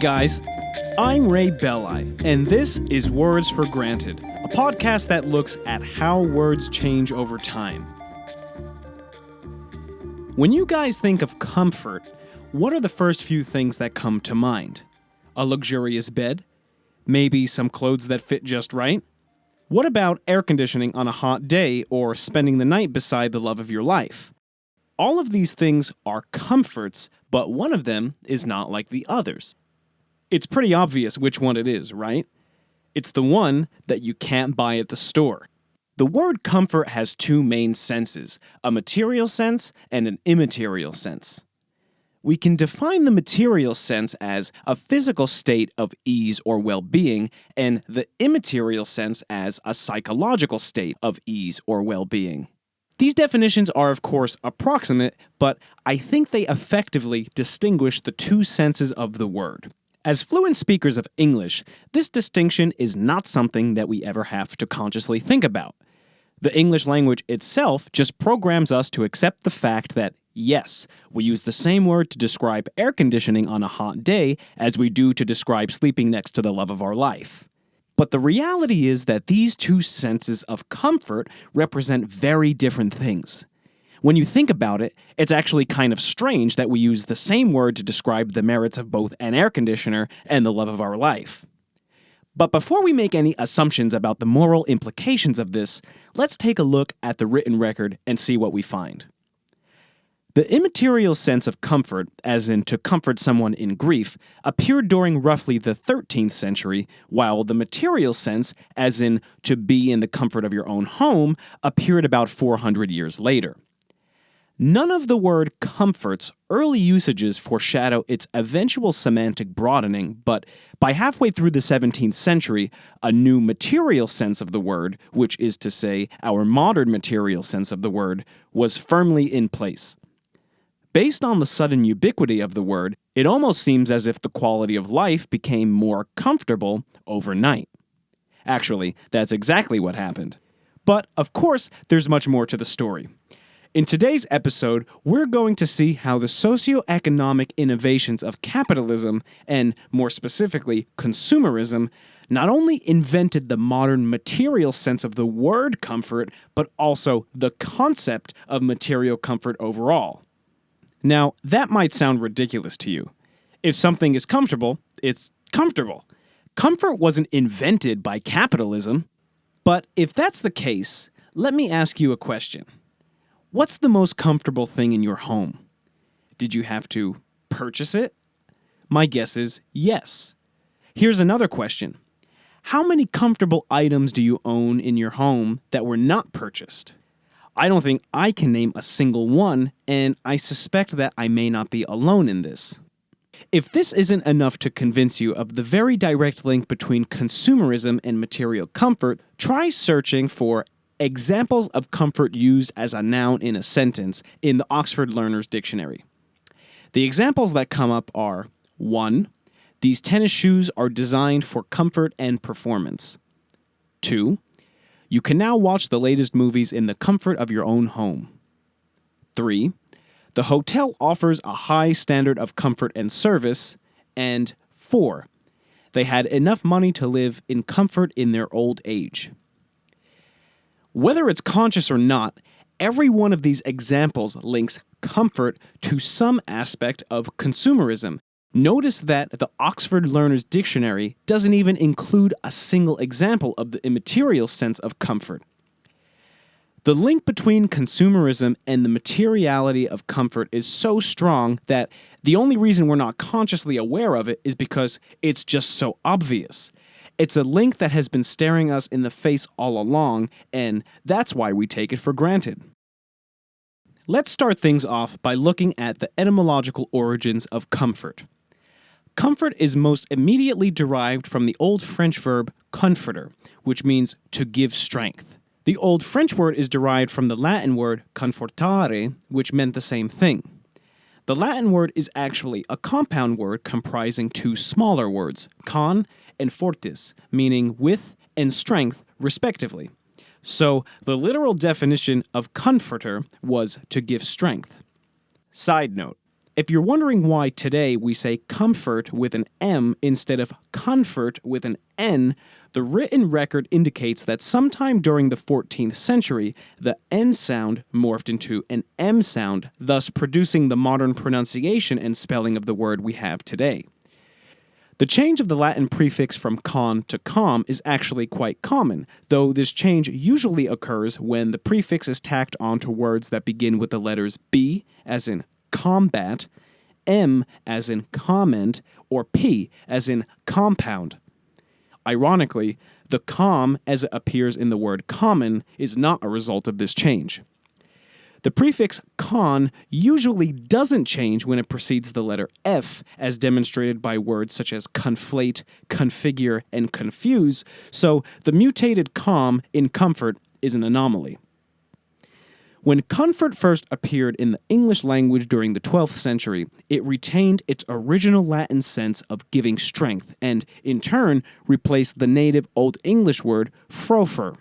guys, I'm Ray Belli, and this is Words for Granted, a podcast that looks at how words change over time. When you guys think of comfort, what are the first few things that come to mind? A luxurious bed? Maybe some clothes that fit just right? What about air conditioning on a hot day or spending the night beside the love of your life? All of these things are comforts, but one of them is not like the others. It's pretty obvious which one it is, right? It's the one that you can't buy at the store. The word comfort has two main senses, a material sense and an immaterial sense. We can define the material sense as a physical state of ease or well-being, and the immaterial sense as a psychological state of ease or well-being. These definitions are, of course, approximate, but I think they effectively distinguish the two senses of the word. As fluent speakers of English, this distinction is not something that we ever have to consciously think about. The English language itself just programs us to accept the fact that, yes, we use the same word to describe air conditioning on a hot day as we do to describe sleeping next to the love of our life. But the reality is that these two senses of comfort represent very different things. When you think about it, it's actually kind of strange that we use the same word to describe the merits of both an air conditioner and the love of our life. But before we make any assumptions about the moral implications of this, let's take a look at the written record and see what we find. The immaterial sense of comfort, as in to comfort someone in grief, appeared during roughly the 13th century, while the material sense, as in to be in the comfort of your own home, appeared about 400 years later. None of the word comfort's early usages foreshadow its eventual semantic broadening, but by halfway through the 17th century, a new material sense of the word, which is to say, our modern material sense of the word, was firmly in place. Based on the sudden ubiquity of the word, it almost seems as if the quality of life became more comfortable overnight. Actually, that's exactly what happened. But, of course, there's much more to the story. In today's episode, we're going to see how the socioeconomic innovations of capitalism, and more specifically, consumerism, not only invented the modern material sense of the word comfort, but also the concept of material comfort overall. Now, that might sound ridiculous to you. If something is comfortable, it's comfortable. Comfort wasn't invented by capitalism. But if that's the case, let me ask you a question. What's the most comfortable thing in your home? Did you have to purchase it? My guess is yes. Here's another question. How many comfortable items do you own in your home that were not purchased? I don't think I can name a single one, and I suspect that I may not be alone in this. If this isn't enough to convince you of the very direct link between consumerism and material comfort, try searching for examples of comfort used as a noun in a sentence in the Oxford Learner's Dictionary. The examples that come up are 1. These tennis shoes are designed for comfort and performance. 2. You can now watch the latest movies in the comfort of your own home. 3. The hotel offers a high standard of comfort and service. And 4. They had enough money to live in comfort in their old age. Whether it's conscious or not, every one of these examples links comfort to some aspect of consumerism. Notice that the Oxford Learner's Dictionary doesn't even include a single example of the immaterial sense of comfort. The link between consumerism and the materiality of comfort is so strong that the only reason we're not consciously aware of it is because it's just so obvious. It's a link that has been staring us in the face all along, and that's why we take it for granted. Let's start things off by looking at the etymological origins of comfort. Comfort is most immediately derived from the Old French verb comforter, which means to give strength. The Old French word is derived from the Latin word confortare, which meant the same thing. The Latin word is actually a compound word comprising two smaller words, con and fortis, meaning with and strength, respectively. So, the literal definition of comforter was to give strength. Side note, If you're wondering why today we say comfort with an M instead of comfort with an N, the written record indicates that sometime during the 14th century, the N sound morphed into an M sound, thus producing the modern pronunciation and spelling of the word we have today. The change of the Latin prefix from con to com is actually quite common, though this change usually occurs when the prefix is tacked onto words that begin with the letters B, as in combat, M as in comment, or P as in compound. Ironically, the com as it appears in the word common is not a result of this change. The prefix con usually doesn't change when it precedes the letter F, as demonstrated by words such as conflate, configure, and confuse, so the mutated com in comfort is an anomaly. When comfort first appeared in the English language during the 12th century, it retained its original Latin sense of giving strength and, in turn, replaced the native Old English word frofer.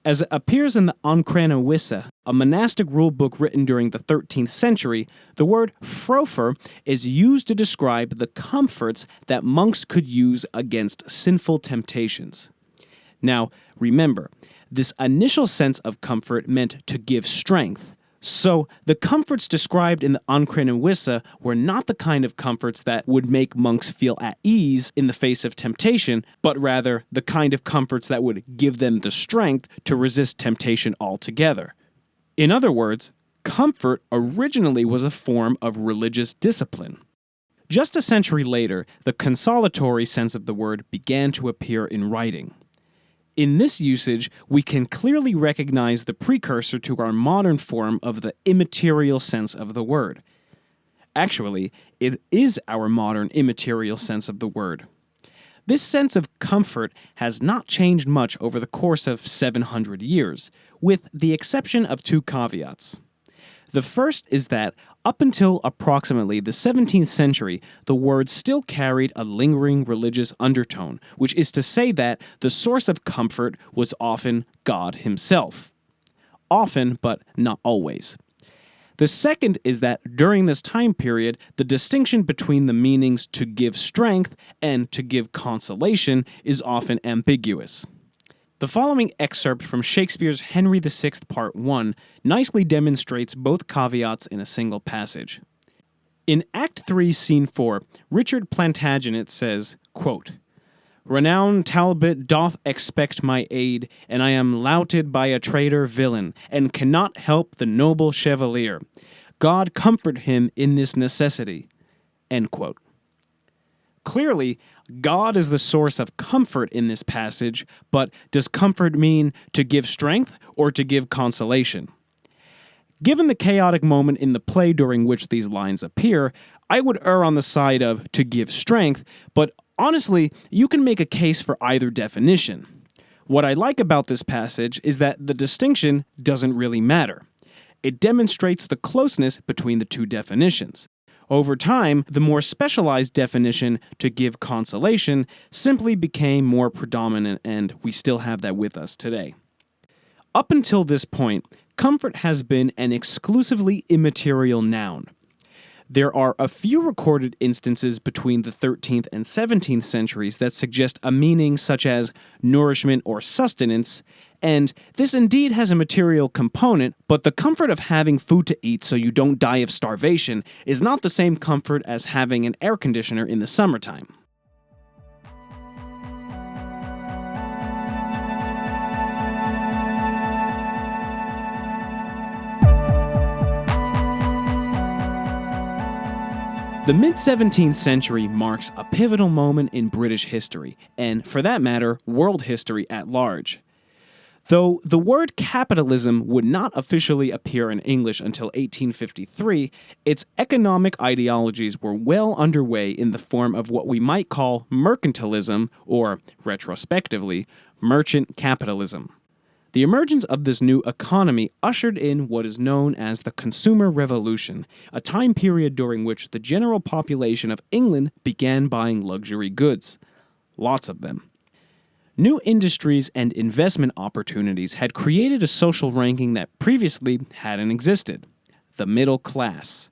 As it appears in the Consolation, a monastic rulebook written during the 13th century, the word frofer is used to describe the comforts that monks could use against sinful temptations. Now, remember, this initial sense of comfort meant to give strength. So, the comforts described in the Consolation were not the kind of comforts that would make monks feel at ease in the face of temptation, but rather the kind of comforts that would give them the strength to resist temptation altogether. In other words, comfort originally was a form of religious discipline. Just a century later, the consolatory sense of the word began to appear in writing. In this usage, we can clearly recognize the precursor to our modern form of the immaterial sense of the word. Actually, it is our modern immaterial sense of the word. This sense of comfort has not changed much over the course of 700 years, with the exception of two caveats. The first is that, up until approximately the 17th century, the word still carried a lingering religious undertone, which is to say that the source of comfort was often God himself. Often, but not always. The second is that during this time period, the distinction between the meanings to give strength and to give consolation is often ambiguous. The following excerpt from Shakespeare's Henry VI Part 1 nicely demonstrates both caveats in a single passage. In Act 3, Scene 4, Richard Plantagenet says, quote, "Renowned Talbot doth expect my aid, and I am louted by a traitor villain, and cannot help the noble chevalier. God comfort him in this necessity." End quote. Clearly, God is the source of comfort in this passage, but does comfort mean to give strength or to give consolation? Given the chaotic moment in the play during which these lines appear, I would err on the side of to give strength, but honestly, you can make a case for either definition. What I like about this passage is that the distinction doesn't really matter. It demonstrates the closeness between the two definitions. Over time, the more specialized definition to give consolation simply became more predominant, and we still have that with us today. Up until this point, comfort has been an exclusively immaterial noun. There are a few recorded instances between the 13th and 17th centuries that suggest a meaning such as nourishment or sustenance, and this indeed has a material component, but the comfort of having food to eat so you don't die of starvation is not the same comfort as having an air conditioner in the summertime. The mid-17th century marks a pivotal moment in British history, and for that matter, world history at large. Though the word capitalism would not officially appear in English until 1853, its economic ideologies were well underway in the form of what we might call mercantilism, or, retrospectively, merchant capitalism. The emergence of this new economy ushered in what is known as the Consumer Revolution, a time period during which the general population of England began buying luxury goods. Lots of them. New industries and investment opportunities had created a social ranking that previously hadn't existed: the middle class.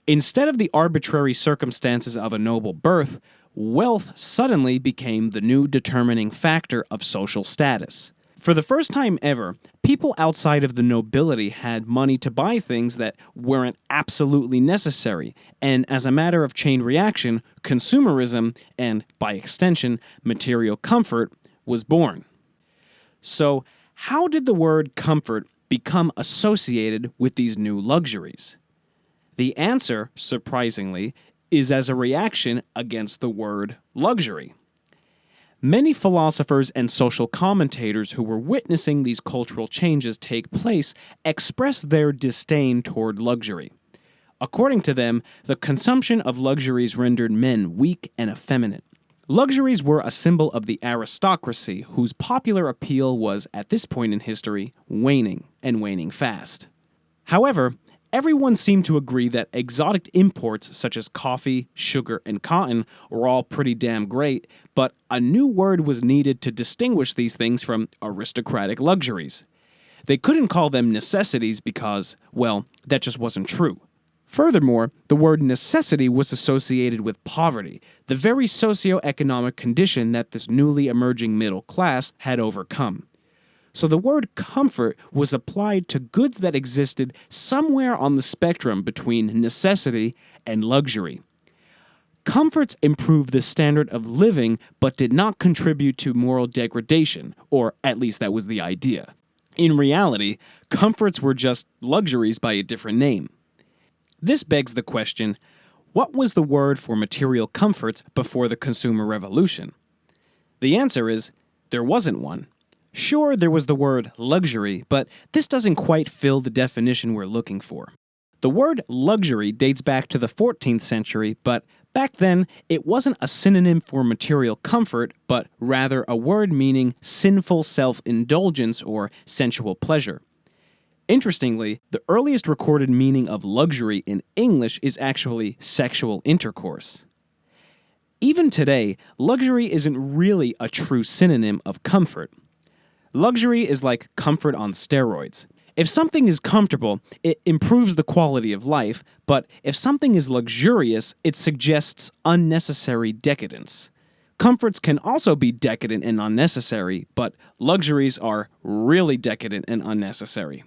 Instead of the arbitrary circumstances of a noble birth, wealth suddenly became the new determining factor of social status. For the first time ever, people outside of the nobility had money to buy things that weren't absolutely necessary, and as a matter of chain reaction, consumerism, and by extension, material comfort, was born. So, how did the word comfort become associated with these new luxuries? The answer, surprisingly, is as a reaction against the word luxury. Many philosophers and social commentators who were witnessing these cultural changes take place expressed their disdain toward luxury. According to them, the consumption of luxuries rendered men weak and effeminate. Luxuries were a symbol of the aristocracy whose popular appeal was, at this point in history, waning, and waning fast. However, everyone seemed to agree that exotic imports such as coffee, sugar, and cotton were all pretty damn great, but a new word was needed to distinguish these things from aristocratic luxuries. They couldn't call them necessities because, well, that just wasn't true. Furthermore, the word necessity was associated with poverty, the very socioeconomic condition that this newly emerging middle class had overcome. So the word comfort was applied to goods that existed somewhere on the spectrum between necessity and luxury. Comforts improved the standard of living but did not contribute to moral degradation, or at least that was the idea. In reality, comforts were just luxuries by a different name. This begs the question, what was the word for material comforts before the consumer revolution? The answer is, there wasn't one. Sure, there was the word luxury, but this doesn't quite fill the definition we're looking for. The word luxury dates back to the 14th century, but back then it wasn't a synonym for material comfort, but rather a word meaning sinful self-indulgence or sensual pleasure. Interestingly, the earliest recorded meaning of luxury in English is actually sexual intercourse. Even today, luxury isn't really a true synonym of comfort. Luxury is like comfort on steroids. If something is comfortable, it improves the quality of life, but if something is luxurious, it suggests unnecessary decadence. Comforts can also be decadent and unnecessary, but luxuries are really decadent and unnecessary.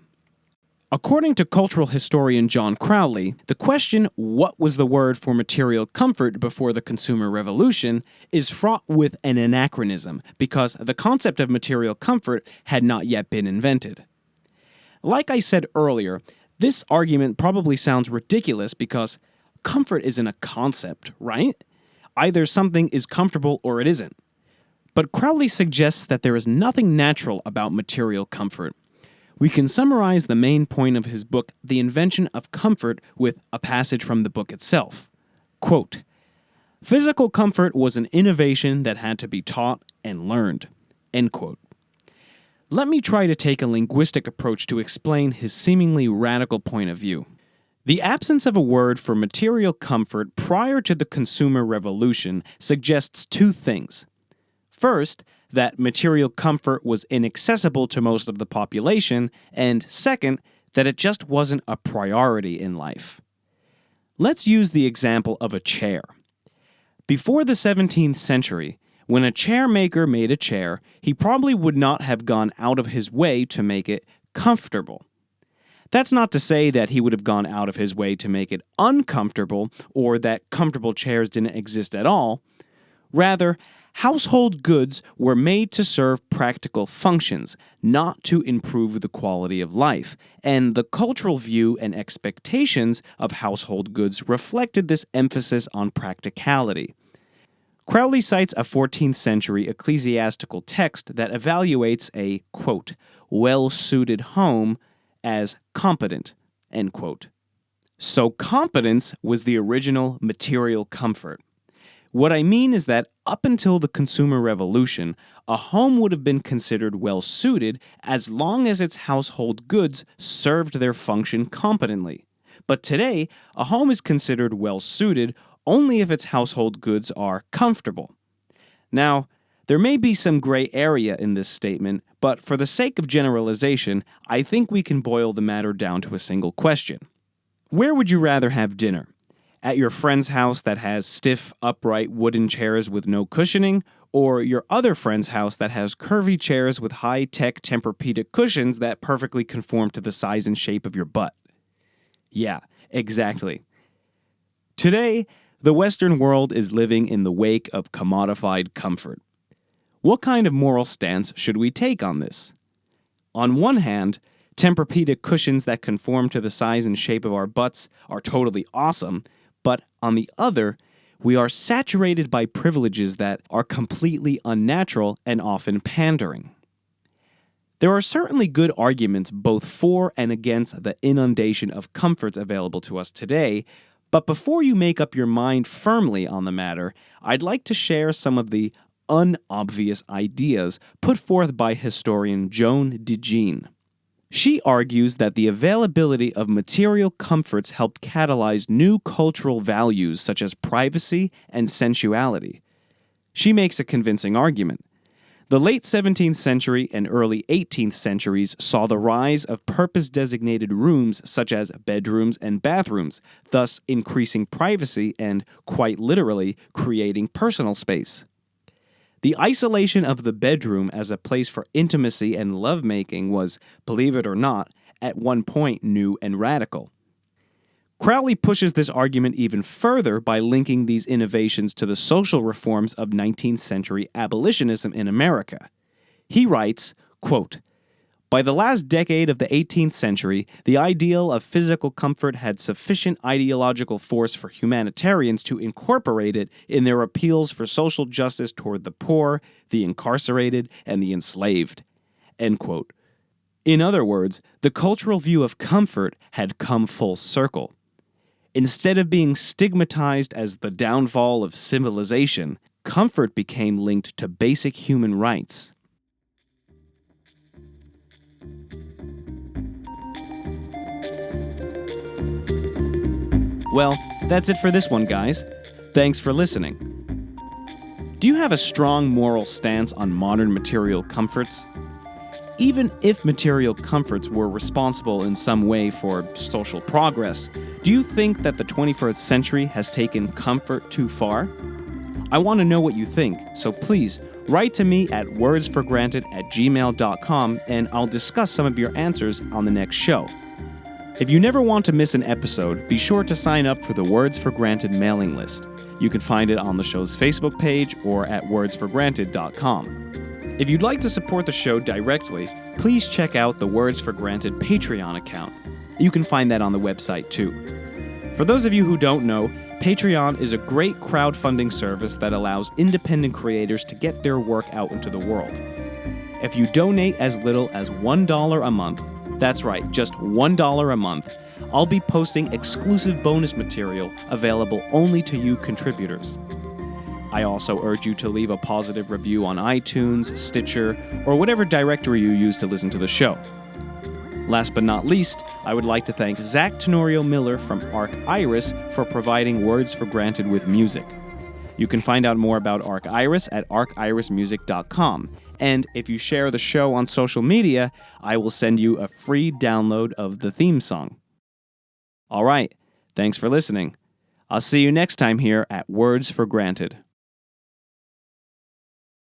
According to cultural historian John Crowley, the question, what was the word for material comfort before the consumer revolution, is fraught with an anachronism because the concept of material comfort had not yet been invented. Like I said earlier, this argument probably sounds ridiculous because comfort isn't a concept, right? Either something is comfortable or it isn't. But Crowley suggests that there is nothing natural about material comfort. We can summarize the main point of his book, The Invention of Comfort, with a passage from the book itself. Quote, "Physical comfort was an innovation that had to be taught and learned." End quote. Let me try to take a linguistic approach to explain his seemingly radical point of view. The absence of a word for material comfort prior to the consumer revolution suggests two things. First, that material comfort was inaccessible to most of the population, and second, that it just wasn't a priority in life. Let's use the example of a chair. Before the 17th century, when a chair maker made a chair, he probably would not have gone out of his way to make it comfortable. That's not to say that he would have gone out of his way to make it uncomfortable, or that comfortable chairs didn't exist at all. Rather, household goods were made to serve practical functions, not to improve the quality of life, and the cultural view and expectations of household goods reflected this emphasis on practicality. Crowley cites a 14th century ecclesiastical text that evaluates a, quote, well-suited home as competent, end quote. So competence was the original material comfort. What I mean is that up until the consumer revolution, a home would have been considered well-suited as long as its household goods served their function competently. But today, a home is considered well-suited only if its household goods are comfortable. Now, there may be some gray area in this statement, but for the sake of generalization, I think we can boil the matter down to a single question. Where would you rather have dinner? At your friend's house that has stiff, upright wooden chairs with no cushioning, or your other friend's house that has curvy chairs with high-tech Tempur-Pedic cushions that perfectly conform to the size and shape of your butt. Yeah, exactly. Today, the Western world is living in the wake of commodified comfort. What kind of moral stance should we take on this? On one hand, Tempur-Pedic cushions that conform to the size and shape of our butts are totally awesome, but on the other, we are saturated by privileges that are completely unnatural and often pandering. There are certainly good arguments both for and against the inundation of comforts available to us today, but before you make up your mind firmly on the matter, I'd like to share some of the unobvious ideas put forth by historian Joan DeJean. She argues that the availability of material comforts helped catalyze new cultural values such as privacy and sensuality. She makes a convincing argument. The late 17th century and early 18th centuries saw the rise of purpose-designated rooms such as bedrooms and bathrooms, thus increasing privacy and, quite literally, creating personal space. The isolation of the bedroom as a place for intimacy and lovemaking was, believe it or not, at one point new and radical. Crowley pushes this argument even further by linking these innovations to the social reforms of 19th century abolitionism in America. He writes, quote, "By the last decade of the 18th century, the ideal of physical comfort had sufficient ideological force for humanitarians to incorporate it in their appeals for social justice toward the poor, the incarcerated, and the enslaved." End quote. In other words, the cultural view of comfort had come full circle. Instead of being stigmatized as the downfall of civilization, comfort became linked to basic human rights. Well, that's it for this one, guys. Thanks for listening. Do you have a strong moral stance on modern material comforts? Even if material comforts were responsible in some way for social progress, do you think that the 21st century has taken comfort too far? I want to know what you think, so please write to me at wordsforgranted@gmail.com and I'll discuss some of your answers on the next show. If you never want to miss an episode, be sure to sign up for the Words for Granted mailing list. You can find it on the show's Facebook page or at wordsforgranted.com. If you'd like to support the show directly, please check out the Words for Granted Patreon account. You can find that on the website too. For those of you who don't know, Patreon is a great crowdfunding service that allows independent creators to get their work out into the world. If you donate as little as $1 a month, that's right, just $1 a month, I'll be posting exclusive bonus material available only to you contributors. I also urge you to leave a positive review on iTunes, Stitcher, or whatever directory you use to listen to the show. Last but not least, I would like to thank Zach Tenorio Miller from Arc Iris for providing Words for Granted with music. You can find out more about Arc Iris at arcirismusic.com. And if you share the show on social media, I will send you a free download of the theme song. All right, thanks for listening. I'll see you next time here at Words for Granted.